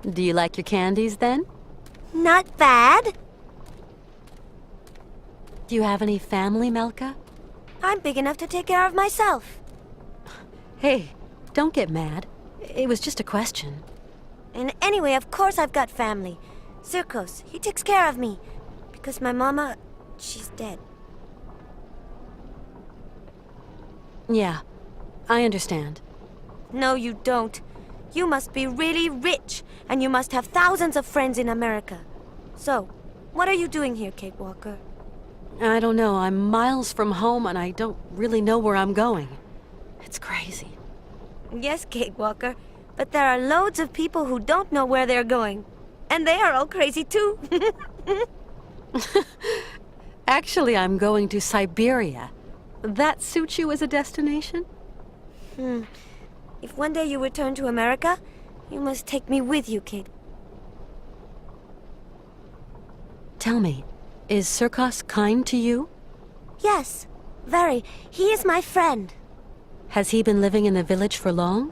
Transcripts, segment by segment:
Do you like your candies, then? Not bad. Do you have any family, Malka? I'm big enough to take care of myself. Hey, don't get mad. It was just a question. And anyway, of course I've got family. Circos, he takes care of me. Because my mama, she's dead. Yeah, I understand. No, you don't. You must be really rich, and you must have thousands of friends in America. So, what are you doing here, Cakewalker? I don't know. I'm miles from home, and I don't really know where I'm going. It's crazy. Yes, Cakewalker, but there are loads of people who don't know where they're going. And they are all crazy, too. Actually, I'm going to Syberia. That suits you as a destination? If one day you return to America, you must take me with you, kid. Tell me, is Circos kind to you? Yes, very. He is my friend. Has he been living in the village for long?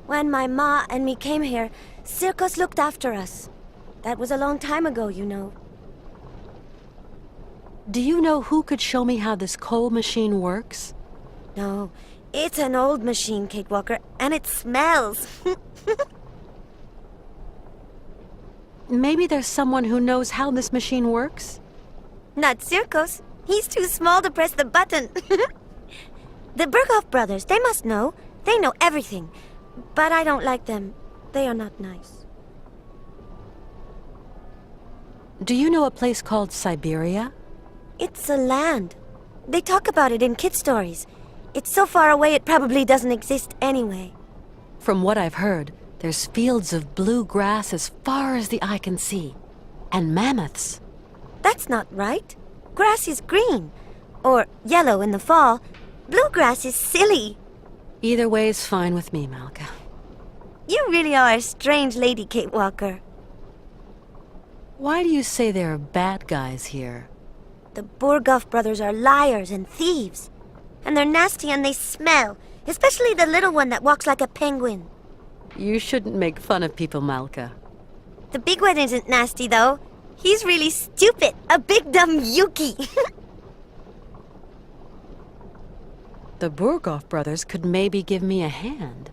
When my ma and me came here, Circos looked after us. That was a long time ago, you know. Do you know who could show me how this coal machine works? No, it's an old machine, Cakewalker, and it smells. Maybe there's someone who knows how this machine works? Not Circos. He's too small to press the button. The Berghoff brothers, they must know. They know everything. But I don't like them. They are not nice. Do you know a place called Syberia? It's a land. They talk about it in kid stories. It's so far away it probably doesn't exist anyway. From what I've heard, there's fields of blue grass as far as the eye can see. And mammoths. That's not right. Grass is green. Or yellow in the fall. Bluegrass is silly. Either way is fine with me, Malka. You really are a strange lady, Cakewalker. Why do you say there are bad guys here? The Berghoff brothers are liars and thieves. And they're nasty and they smell. Especially the little one that walks like a penguin. You shouldn't make fun of people, Malka. The big one isn't nasty, though. He's really stupid. A big dumb Youki. The Berghoff brothers could maybe give me a hand.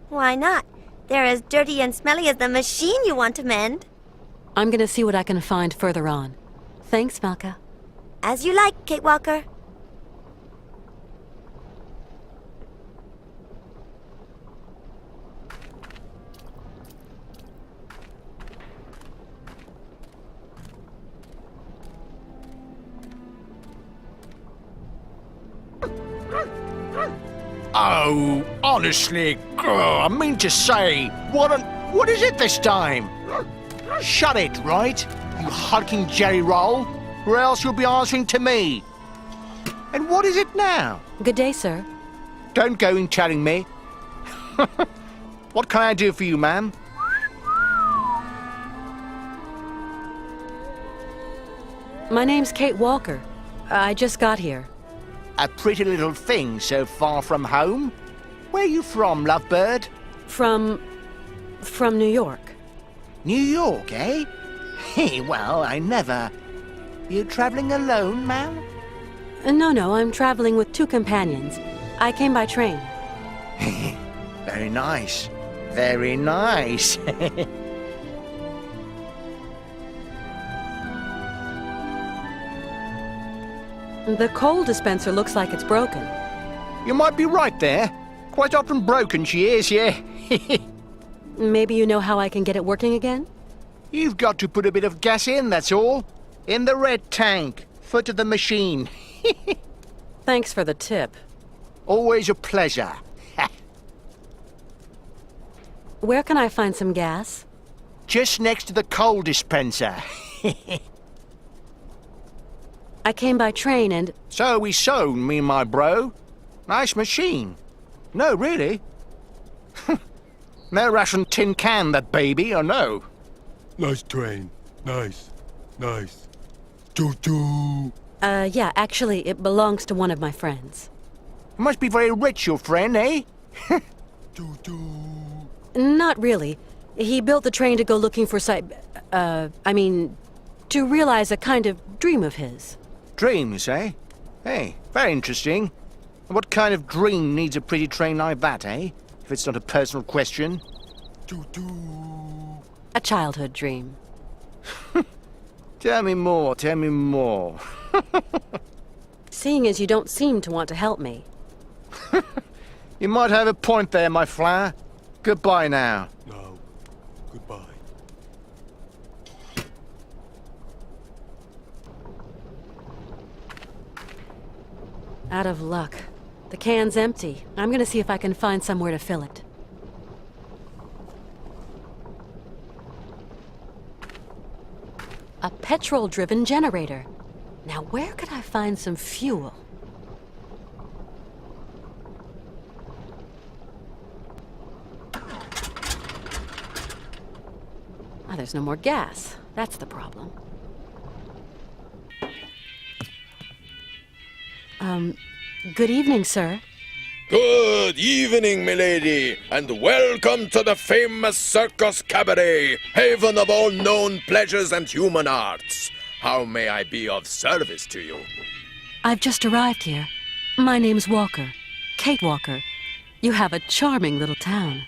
Why not? They're as dirty and smelly as the machine you want to mend. I'm gonna see what I can find further on. Thanks, Malka. As you like, Cakewalker. Oh, honestly, I mean to say, what is it this time? Shut it, right? You hulking jelly roll, or else you'll be answering to me. And what is it now? Good day, sir. Don't go in telling me. What can I do for you, ma'am? My name's Kate Walker. I just got here. A pretty little thing so far from home? Where are you from, lovebird? From New York. New York, eh? Hey, well, I never... You traveling alone, ma'am? No, I'm traveling with 2 companions. I came by train. Very nice. Very nice. The coal dispenser looks like it's broken. You might be right there. Quite often broken she is, yeah. Maybe you know how I can get it working again? You've got to put a bit of gas in, that's all. In the red tank. Foot of the machine. Thanks for the tip. Always a pleasure. Where can I find some gas? Just next to the coal dispenser. I came by train and... So we sewn, me and my bro. Nice machine. No, really. No Russian tin can, that baby, or no? Nice train. Nice. Nice. Choo-choo. Yeah, actually, it belongs to one of my friends. Must be very rich, your friend, eh? Choo-choo. Not really. He built the train to go looking for to realize a kind of dream of his. Dreams, eh? Hey, very interesting. And what kind of dream needs a pretty train like that, eh? If it's not a personal question. Choo-choo. A childhood dream. Tell me more, tell me more. Seeing as you don't seem to want to help me. You might have a point there, my flower. Goodbye now. No. Goodbye. Out of luck. The can's empty. I'm gonna see if I can find somewhere to fill it. A petrol-driven generator. Now where could I find some fuel? Ah, there's no more gas. That's the problem. Good evening, sir. Good evening, milady, and welcome to the famous circus cabaret, haven of all known pleasures and human arts. How may I be of service to you? I've just arrived here. My name's Walker. Kate Walker. You have a charming little town.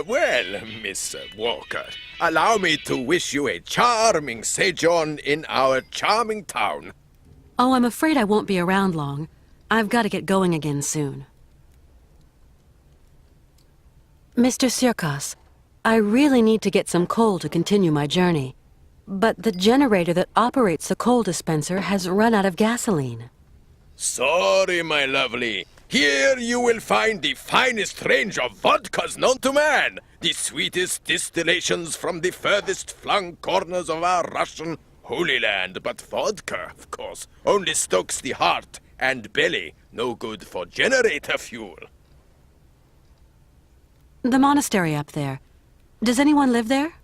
Well, Miss Walker, allow me to wish you a charming sojourn in our charming town. Oh, I'm afraid I won't be around long. I've got to get going again soon. Mr. Sirkos, I really need to get some coal to continue my journey. But the generator that operates the coal dispenser has run out of gasoline. Sorry, my lovely. Here you will find the finest range of vodkas known to man. The sweetest distillations from the furthest flung corners of our Russian Holy Land. But vodka, of course, only stokes the heart and belly. No good for generator fuel. The monastery up there. Does anyone live there?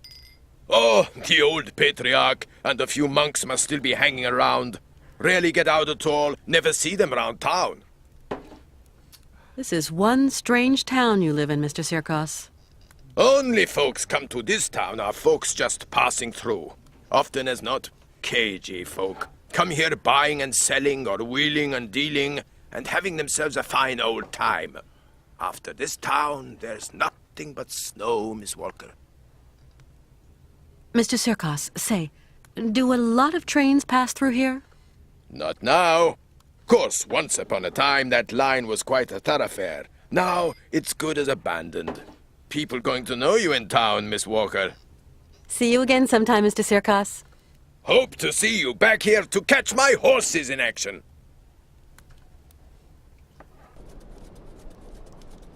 Oh, the old patriarch and a few monks must still be hanging around. Rarely get out at all, never see them around town. This is one strange town you live in, Mr. Sirkos. Only folks come to this town are folks just passing through. Often as not, cagey folk. Come here buying and selling or wheeling and dealing and having themselves a fine old time. After this town, there's nothing but snow, Miss Walker. Mr. Sirkos, say, do a lot of trains pass through here? Not now. Of course, once upon a time that line was quite a thoroughfare. Now it's good as abandoned. People going to know you in town, Miss Walker. See you again sometime, Mr. Sirkos. Hope to see you back here to catch my horses in action.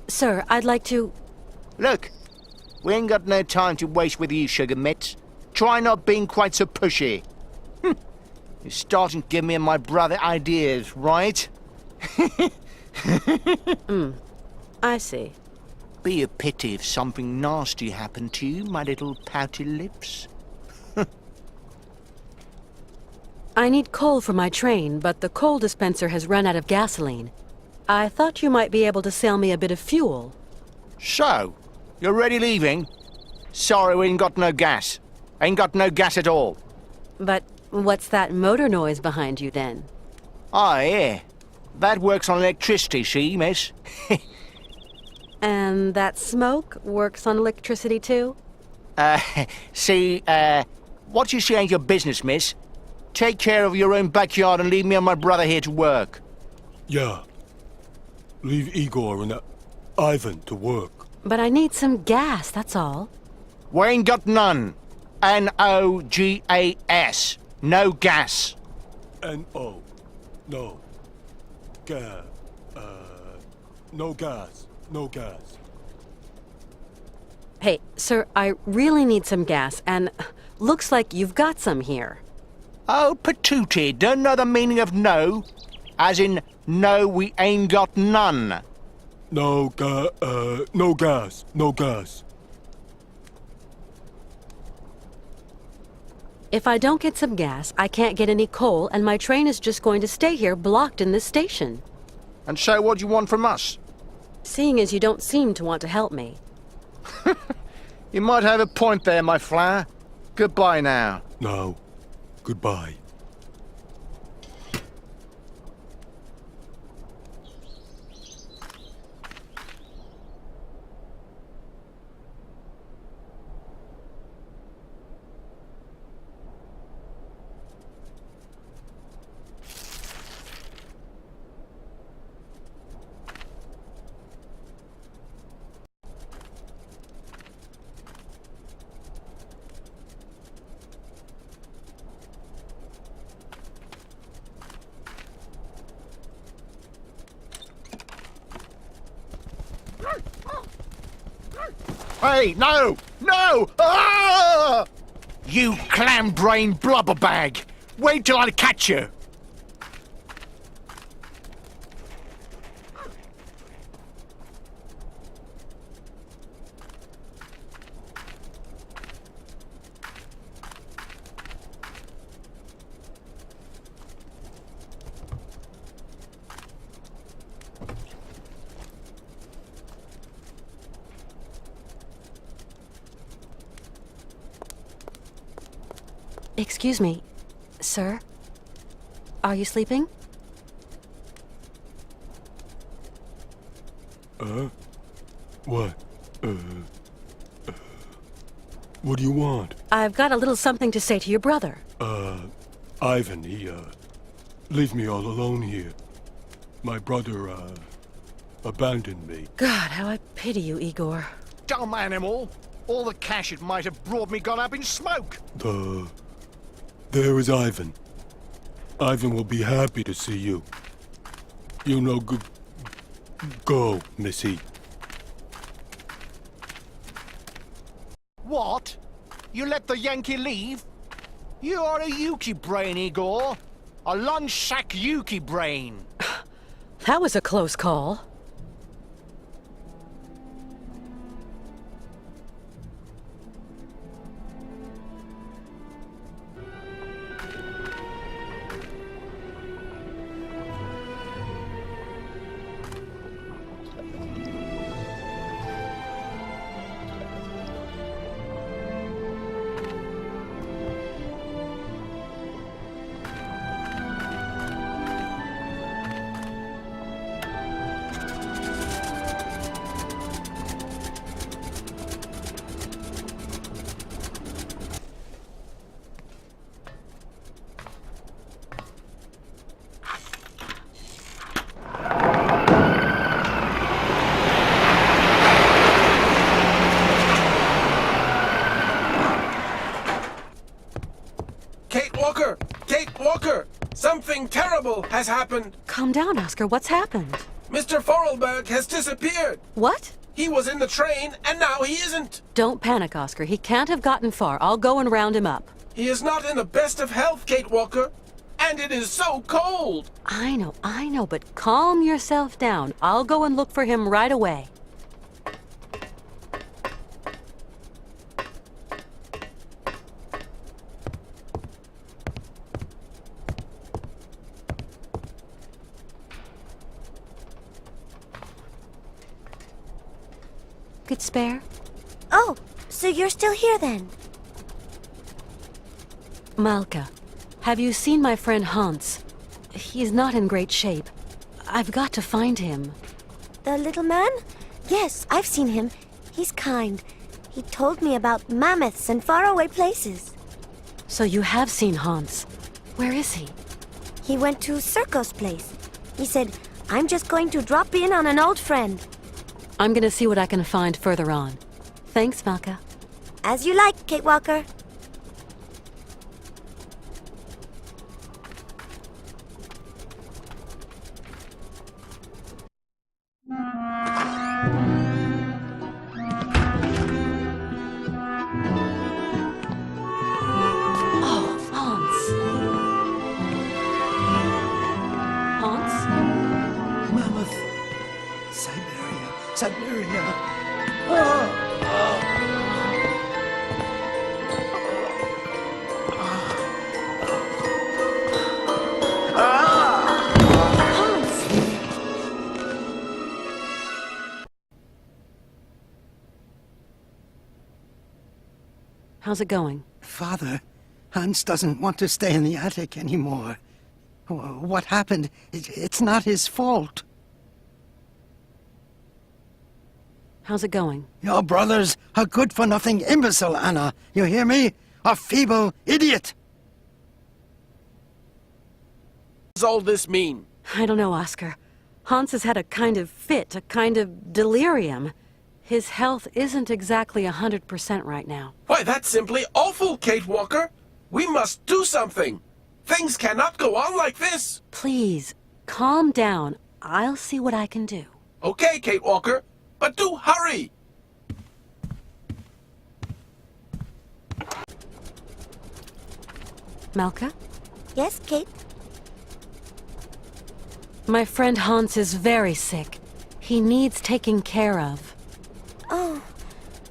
Sir, I'd like to... Look, we ain't got no time to waste with you, sugar mitts. Try not being quite so pushy. You're starting to give me and my brother ideas, right? I see. Be a pity if something nasty happened to you, my little pouty lips. I need coal for my train, but the coal dispenser has run out of gasoline. I thought you might be able to sell me a bit of fuel. So, you're already leaving? Sorry, we ain't got no gas. Ain't got no gas at all. But what's that motor noise behind you, then? Oh, yeah. That works on electricity, see, miss? And that smoke works on electricity, too? See, what you see ain't your business, miss. Take care of your own backyard and leave me and my brother here to work. Yeah. Leave Igor and Ivan to work. But I need some gas, that's all. We ain't got none. N-O-G-A-S. No gas. N-O. No. Gas. No gas. No gas. Hey, sir, I really need some gas, and looks like you've got some here. Oh, patootie, don't know the meaning of no? As in, no, we ain't got none. No gas. No gas. No gas. If I don't get some gas, I can't get any coal, and my train is just going to stay here blocked in this station. And so what do you want from us? Seeing as you don't seem to want to help me. You might have a point there, my flower. Goodbye now. No. Goodbye. Hey, no! No! Ah! You clam-brained blubberbag! Wait till I catch you! Excuse me, sir? Are you sleeping? What? What do you want? I've got a little something to say to your brother. Ivan, he, leave me all alone here. My brother, abandoned me. God, how I pity you, Igor. Dumb animal! All the cash it might have brought me gone up in smoke! There is Ivan. Ivan will be happy to see you. You know, go, Missy. What? You let the Yankee leave? You are a Youki brain, Igor. A lunch sack Youki brain. That was a close call. Something terrible has happened. Calm down, Oscar. What's happened? Mr. Forelberg has disappeared. What? He was in the train, and now he isn't. Don't panic, Oscar. He can't have gotten far. I'll go and round him up. He is not in the best of health, Kate Walker. And it is so cold. I know, but calm yourself down. I'll go and look for him right away. Good spare? Oh, so you're still here then? Malka, have you seen my friend Hans? He's not in great shape. I've got to find him. The little man? Yes, I've seen him. He's kind. He told me about mammoths and faraway places. So you have seen Hans. Where is he? He went to Circo's place. He said, I'm just going to drop in on an old friend. I'm gonna see what I can find further on. Thanks, Malka. As you like, Kate Walker. Oh, Hans. Hans? Mammoth. Syberia. How's it going? Father, Hans doesn't want to stay in the attic anymore. What happened? It's not his fault. How's it going? Your brother's a good-for-nothing imbecile, Anna. You hear me? A feeble idiot. What does all this mean? I don't know, Oscar. Hans has had a kind of fit, a kind of delirium. His health isn't exactly 100% right now. Why, that's simply awful, Kate Walker. We must do something. Things cannot go on like this. Please, calm down. I'll see what I can do. Okay, Kate Walker, but do hurry. Malka? Yes, Kate? My friend Hans is very sick. He needs taking care of. Oh,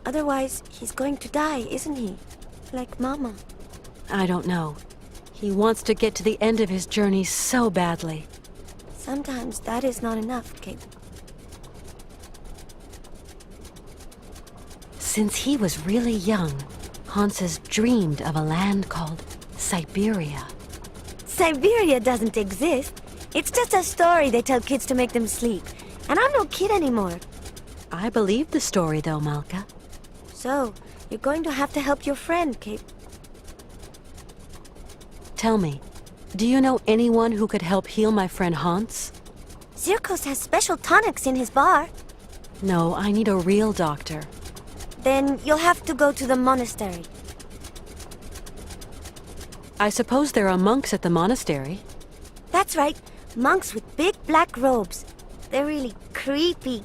otherwise he's going to die, isn't he? Like Mama. I don't know. He wants to get to the end of his journey so badly. Sometimes that is not enough, Kate. Since he was really young, Hans has dreamed of a land called Syberia. Syberia doesn't exist. It's just a story they tell kids to make them sleep. And I'm no kid anymore. I believe the story, though, Malka. So, you're going to have to help your friend, Kate. Tell me, do you know anyone who could help heal my friend Hans? Zirkos has special tonics in his bar. No, I need a real doctor. Then you'll have to go to the monastery. I suppose there are monks at the monastery. That's right. Monks with big black robes. They're really creepy.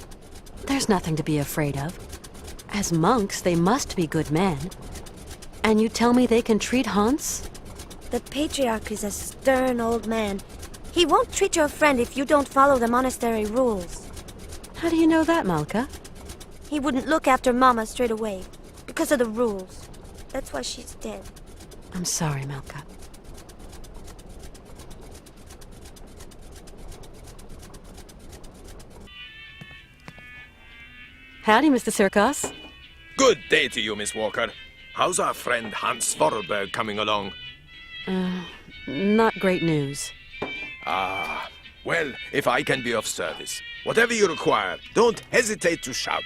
There's nothing to be afraid of. As monks, they must be good men. And you tell me they can treat Hans? The patriarch is a stern old man. He won't treat your friend if you don't follow the monastery rules. How do you know that, Malka? He wouldn't look after Mama straight away, because of the rules. That's why she's dead. I'm sorry, Malka. Howdy, Mr. Sirkos. Good day to you, Miss Walker. How's our friend Hans Vorarlberg coming along? Not great news. Ah, well, if I can be of service, whatever you require, don't hesitate to shout.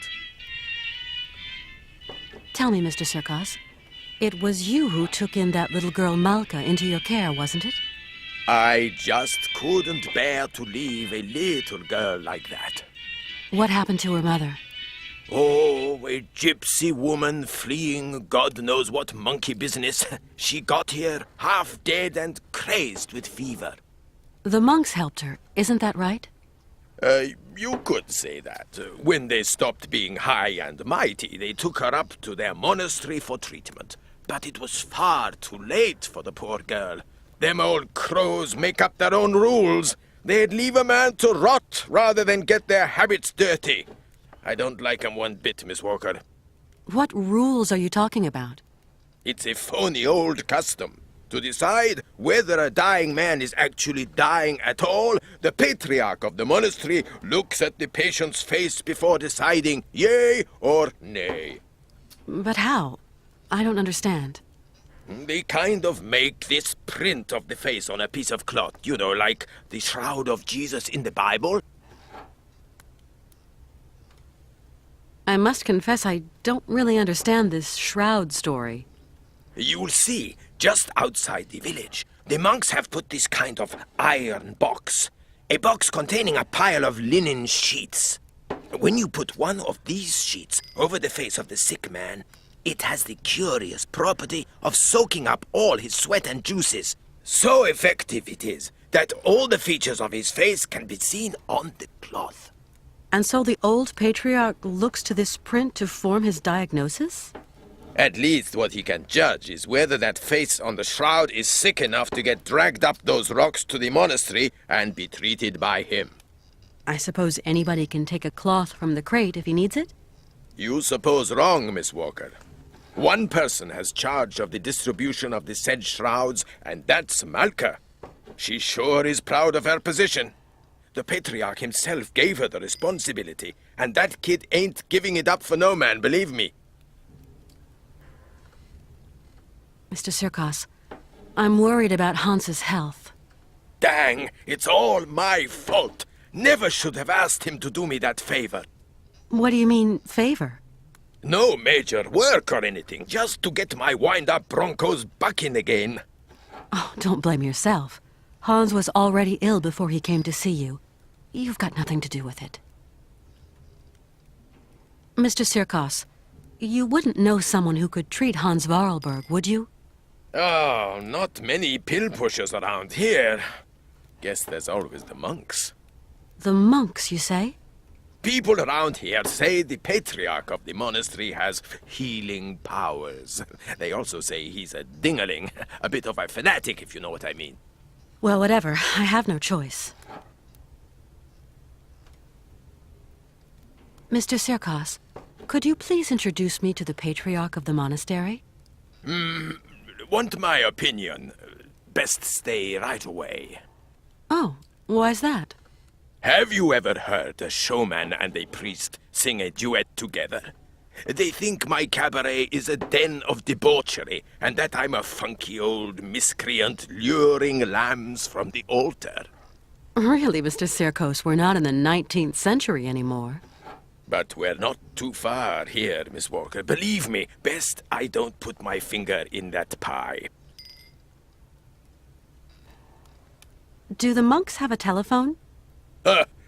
Tell me, Mr. Sirkos, it was you who took in that little girl Malka into your care, wasn't it? I just couldn't bear to leave a little girl like that. What happened to her mother? Oh, a gypsy woman fleeing God knows what monkey business. She got here half dead and crazed with fever. The monks helped her, isn't that right? You could say that. When they stopped being high and mighty, they took her up to their monastery for treatment. But it was far too late for the poor girl. Them old crows make up their own rules. They'd leave a man to rot rather than get their habits dirty. I don't like 'em one bit, Miss Walker. What rules are you talking about? It's a phony old custom. To decide whether a dying man is actually dying at all, the patriarch of the monastery looks at the patient's face before deciding yea or nay. But how? I don't understand. They kind of make this print of the face on a piece of cloth, you know, like the shroud of Jesus in the Bible. I must confess I don't really understand this shroud story. You'll see, just outside the village, the monks have put this kind of iron box. A box containing a pile of linen sheets. When you put one of these sheets over the face of the sick man, it has the curious property of soaking up all his sweat and juices. So effective it is that all the features of his face can be seen on the cloth. And so the old patriarch looks to this print to form his diagnosis? At least what he can judge is whether that face on the shroud is sick enough to get dragged up those rocks to the monastery and be treated by him. I suppose anybody can take a cloth from the crate if he needs it? You suppose wrong, Miss Walker. One person has charge of the distribution of the said shrouds, and that's Malka. She sure is proud of her position. The patriarch himself gave her the responsibility, and that kid ain't giving it up for no man, believe me. Mr. Sirkos, I'm worried about Hans's health. Dang, it's all my fault. Never should have asked him to do me that favor. What do you mean, favor? No major work or anything, just to get my wind-up Broncos bucking again. Oh, don't blame yourself. Hans was already ill before he came to see you. You've got nothing to do with it. Mr. Sirkos, you wouldn't know someone who could treat Hans Varlberg, would you? Oh, not many pill pushers around here. Guess there's always the monks. The monks, you say? People around here say the patriarch of the monastery has healing powers. They also say he's a dingaling, a bit of a fanatic, if you know what I mean. Well, whatever. I have no choice. Mr. Sirkos, could you please introduce me to the patriarch of the monastery? Want my opinion? Best stay right away. Oh, why's that? Have you ever heard a showman and a priest sing a duet together? They think my cabaret is a den of debauchery, and that I'm a funky old miscreant luring lambs from the altar. Really, Mr. Sirkos, we're not in the 19th century anymore. But we're not too far here, Miss Walker. Believe me, best I don't put my finger in that pie. Do the monks have a telephone?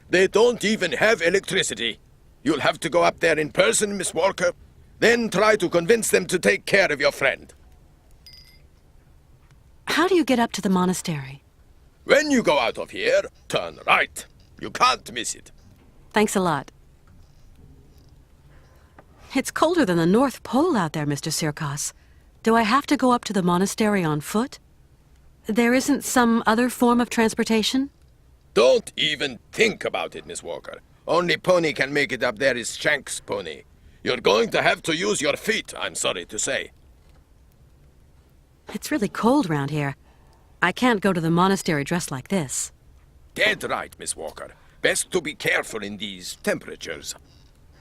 They don't even have electricity. You'll have to go up there in person, Miss Walker. Then try to convince them to take care of your friend. How do you get up to the monastery? When you go out of here, turn right. You can't miss it. Thanks a lot. It's colder than the North Pole out there, Mr. Sirkos. Do I have to go up to the monastery on foot? There isn't some other form of transportation? Don't even think about it, Miss Walker. Only pony can make it up there is Shank's pony. You're going to have to use your feet, I'm sorry to say. It's really cold round here. I can't go to the monastery dressed like this. Dead right, Miss Walker. Best to be careful in these temperatures.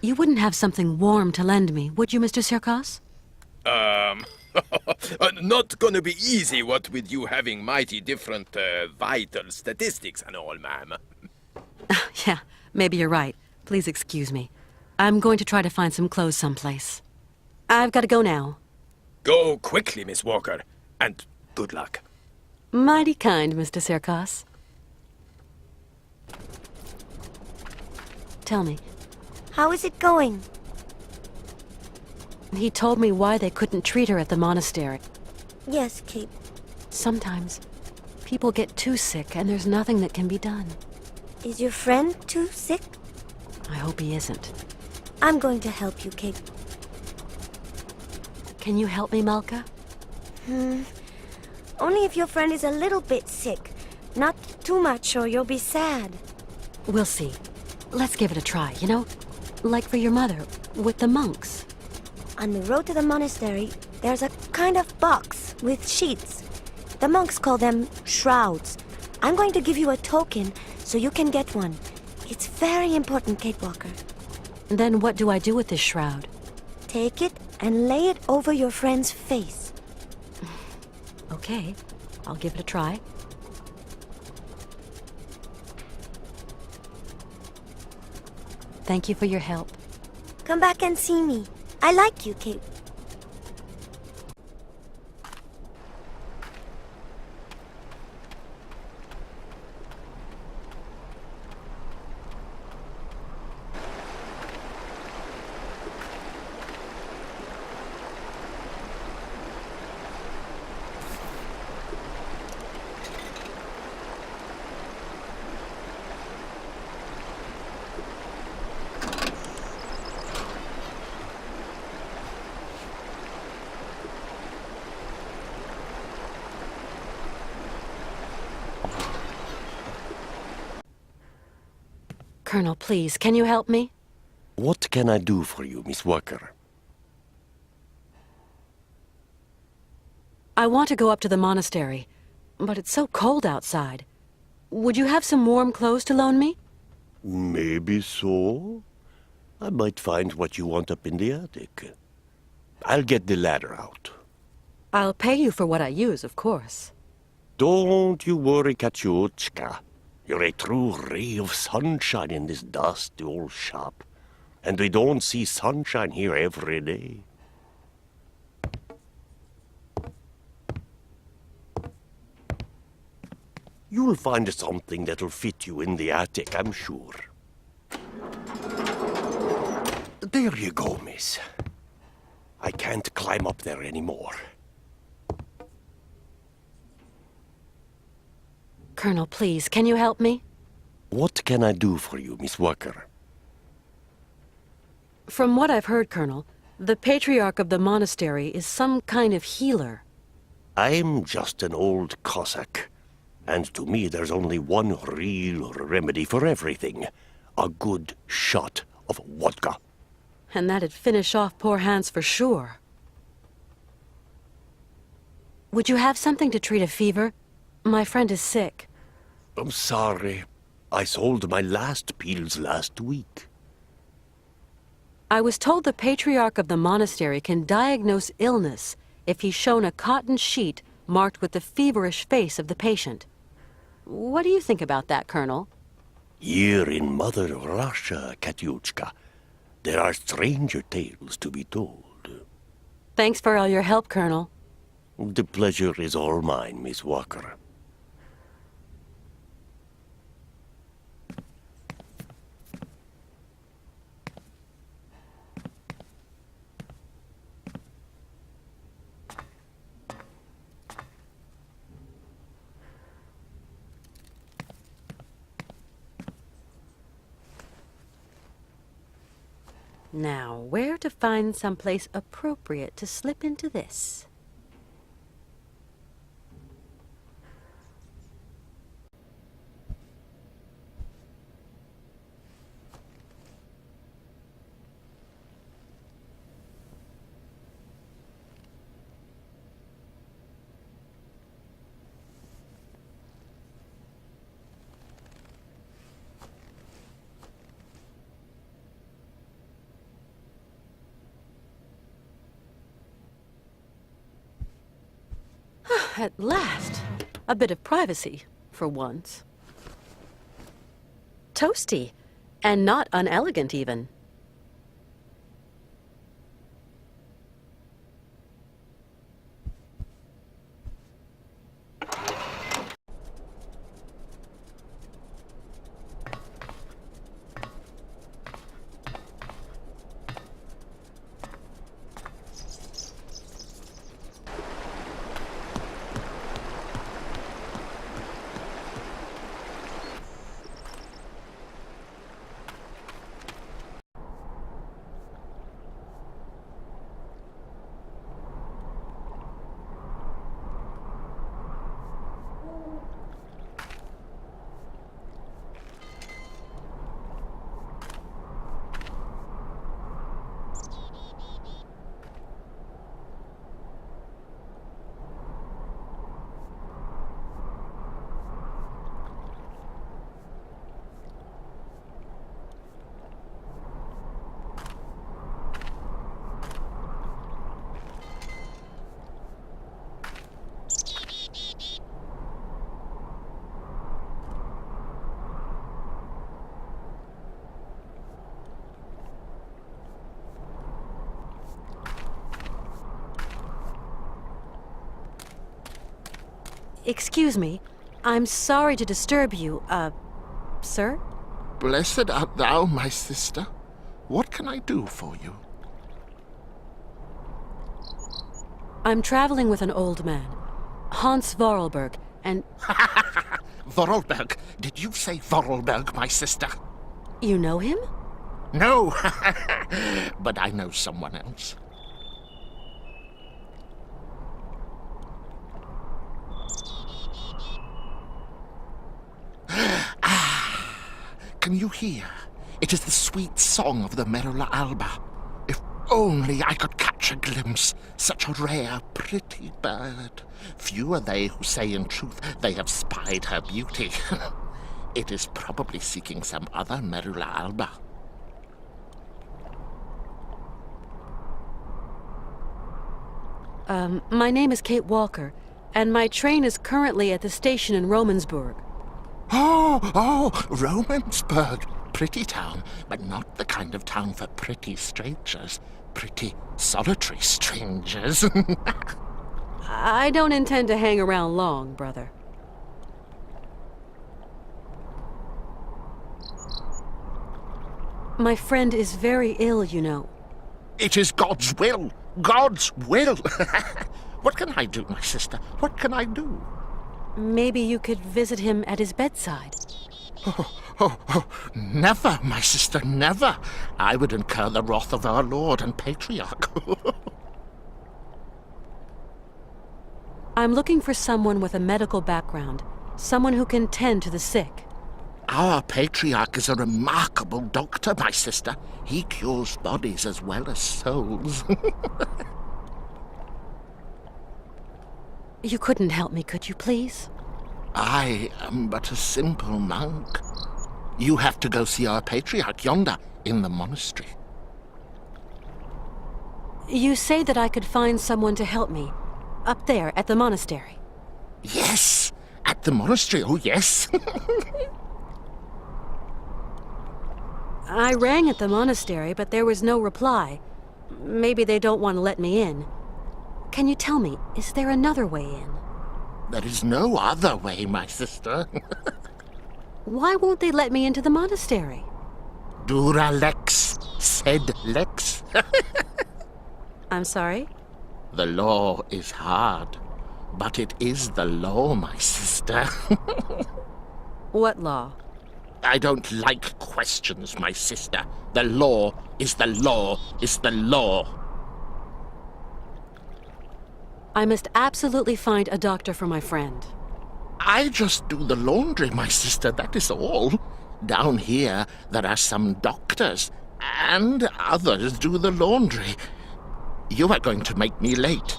You wouldn't have something warm to lend me, would you, Mr. Sirkos? Not gonna be easy, what with you having mighty different vital statistics and all, ma'am. Yeah, maybe you're right. Please excuse me. I'm going to try to find some clothes someplace. I've got to go now. Go quickly, Miss Walker, and good luck. Mighty kind, Mr. Sirkos. Tell me, How is it going? he told me why they couldn't treat her at the monastery. Yes, Kate. Sometimes people get too sick and there's nothing that can be done. Is your friend too sick? I hope he isn't. I'm going to help you, Kate. Can you help me, Malka? Only if your friend is a little bit sick. Not too much or you'll be sad. We'll see. Let's give it a try, you know? Like for your mother, with the monks. On the road to the monastery, there's a kind of box with sheets. The monks call them shrouds. I'm going to give you a token so you can get one. It's very important, Kate Walker. Then what do I do with this shroud? Take it and lay it over your friend's face. Okay, I'll give it a try. Thank you for your help. Come back and see me. I like you, Kate. Colonel, please, can you help me? What can I do for you, Miss Walker? I want to go up to the monastery, but it's so cold outside. Would you have some warm clothes to loan me? Maybe so. I might find what you want up in the attic. I'll get the ladder out. I'll pay you for what I use, of course. Don't you worry, Katyushka. You're a true ray of sunshine in this dusty old shop. And we don't see sunshine here every day. You'll find something that'll fit you in the attic, I'm sure. There you go, miss. I can't climb up there anymore. Colonel, please, can you help me? What can I do for you, Miss Walker? From what I've heard, Colonel, the patriarch of the monastery is some kind of healer. I'm just an old Cossack. And to me, there's only one real remedy for everything. A good shot of vodka. And that'd finish off poor Hans for sure. Would you have something to treat a fever? My friend is sick. I'm sorry. I sold my last pills last week. I was told the patriarch of the monastery can diagnose illness if he's shown a cotton sheet marked with the feverish face of the patient. What do you think about that, Colonel? Here in Mother Russia, Katyushka, there are stranger tales to be told. Thanks for all your help, Colonel. The pleasure is all mine, Miss Walker. Now, where to find someplace appropriate to slip into this? At last, a bit of privacy, for once. Toasty, and not unelegant even. Excuse me, I'm sorry to disturb you, sir? Blessed art thou, my sister. What can I do for you? I'm traveling with an old man, Hans Vorarlberg, and... Vorarlberg? Did you say Vorarlberg, my sister? You know him? No, but I know someone else. Can you hear? It is the sweet song of the Merula alba. If only I could catch a glimpse, such a rare, pretty bird. Few are they who say in truth they have spied her beauty. It is probably seeking some other Merula alba. My name is Kate Walker, and my train is currently at the station in Romansburg. Oh, Romansburg. Pretty town, but not the kind of town for pretty strangers. Pretty solitary strangers. I don't intend to hang around long, brother. My friend is very ill, you know. It is God's will. God's will. What can I do, my sister? What can I do? Maybe you could visit him at his bedside. Oh, never, my sister, never. I would incur the wrath of our Lord and Patriarch. I'm looking for someone with a medical background, someone who can tend to the sick. Our Patriarch is a remarkable doctor, my sister. He cures bodies as well as souls. You couldn't help me, could you, please? I am but a simple monk. You have to go see our Patriarch yonder in the monastery. You say that I could find someone to help me, up there at the monastery. Yes, at the monastery, oh yes. I rang at the monastery, but there was no reply. Maybe they don't want to let me in. Can you tell me, is there another way in? There is no other way, my sister. Why won't they let me into the monastery? Dura lex, sed lex. I'm sorry? The law is hard, but it is the law, my sister. What law? I don't like questions, my sister. The law is the law is the law. I must absolutely find a doctor for my friend. I just do the laundry, my sister, that is all. Down here, there are some doctors, and others do the laundry. You are going to make me late.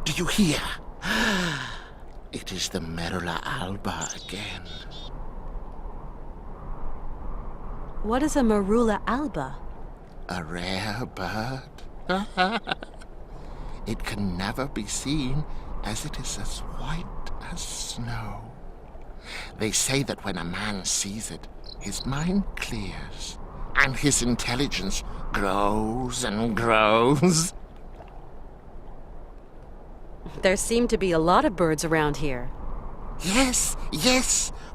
Do you hear? It is the Merula alba again. What is a Merula alba? A rare bird. It can never be seen, as it is as white as snow. They say that when a man sees it, his mind clears, and his intelligence grows and grows. There seem to be a lot of birds around here. Yes,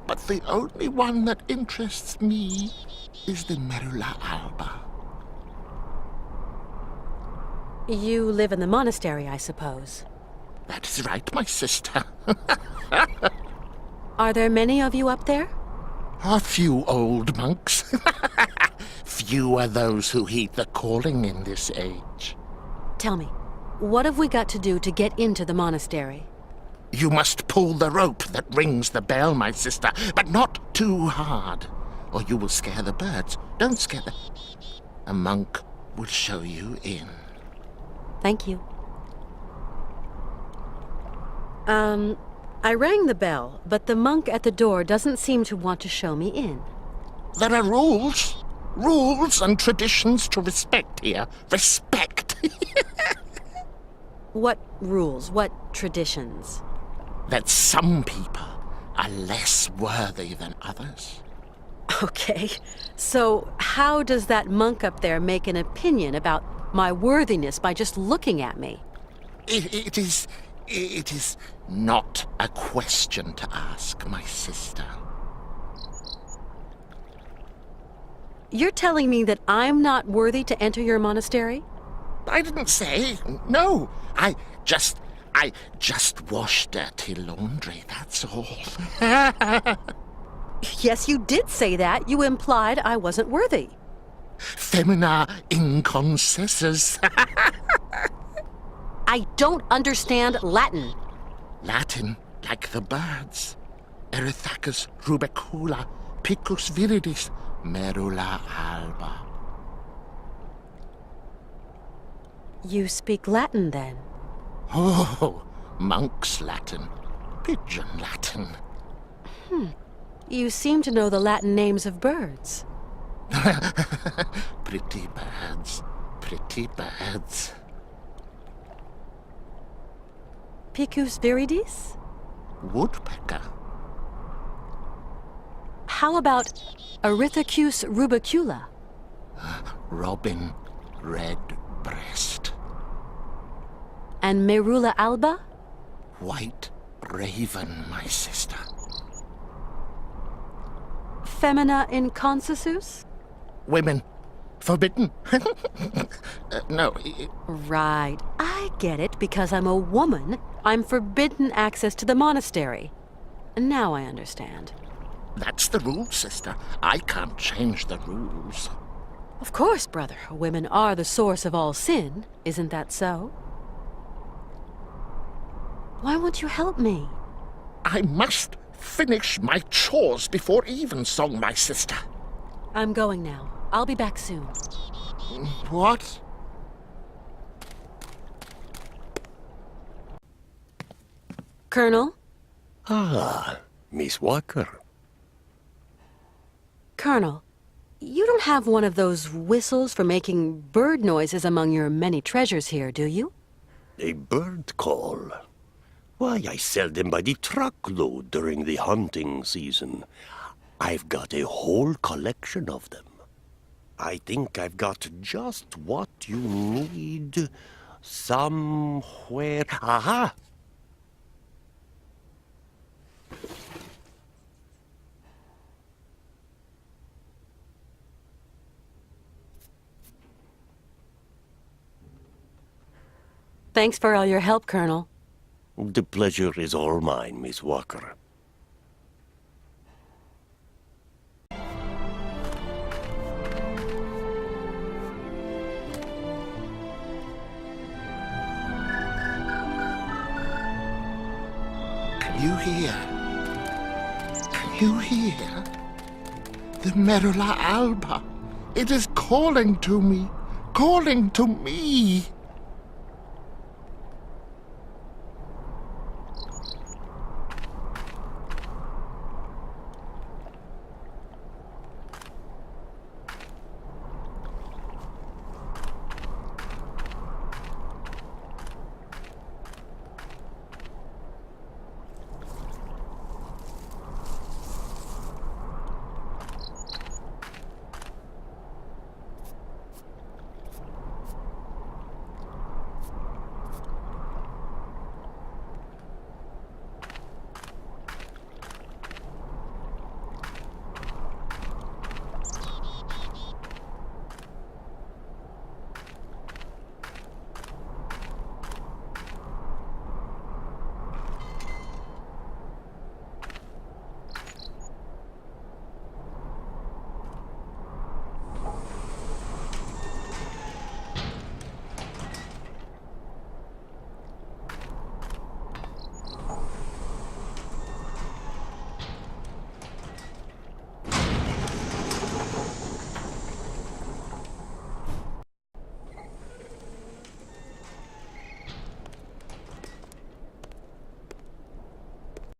but the only one that interests me is the Merula alba. You live in the monastery, I suppose. That is right, my sister. Are there many of you up there? A few old monks. Few are those who heed the calling in this age. Tell me, what have we got to do to get into the monastery? You must pull the rope that rings the bell, my sister, but not too hard, or you will scare the birds. Don't scare them. A monk will show you in. Thank you. I rang the bell, but the monk at the door doesn't seem to want to show me in. There are rules. Rules and traditions to respect here. Respect. What rules? What traditions? That some people are less worthy than others. Okay, so how does that monk up there make an opinion about my worthiness by just looking at me? It is not a question to ask, my sister. You're telling me that I'm not worthy to enter your monastery? I didn't say. No, I just wash dirty laundry, that's all. Yes, you did say that. You implied I wasn't worthy. Femina inconcessus. I don't understand Latin. Latin, like the birds. Erythacus rubecula, picus viridis, merula alba. You speak Latin, then? Oh, monk's Latin. Pigeon Latin. You seem to know the Latin names of birds. Pretty birds, pretty birds. Picus viridis? Woodpecker. How about Erythacus rubicula? Robin redbreast. And Merula alba? White raven, my sister. Femina inconsus? Women. Forbidden. No. Right. I get it. Because I'm a woman, I'm forbidden access to the monastery. Now I understand. That's the rule, sister. I can't change the rules. Of course, brother. Women are the source of all sin. Isn't that so? Why won't you help me? I must finish my chores before evensong, my sister. I'm going now. I'll be back soon. What? Colonel? Ah, Miss Walker. Colonel, you don't have one of those whistles for making bird noises among your many treasures here, do you? A bird call. Why, I sell them by the truckload during the hunting season. I've got a whole collection of them. I think I've got just what you need somewhere. Aha! Thanks for all your help, Colonel. The pleasure is all mine, Miss Walker. Can you hear? Can you hear? The Merula alba. It is calling to me. Calling to me.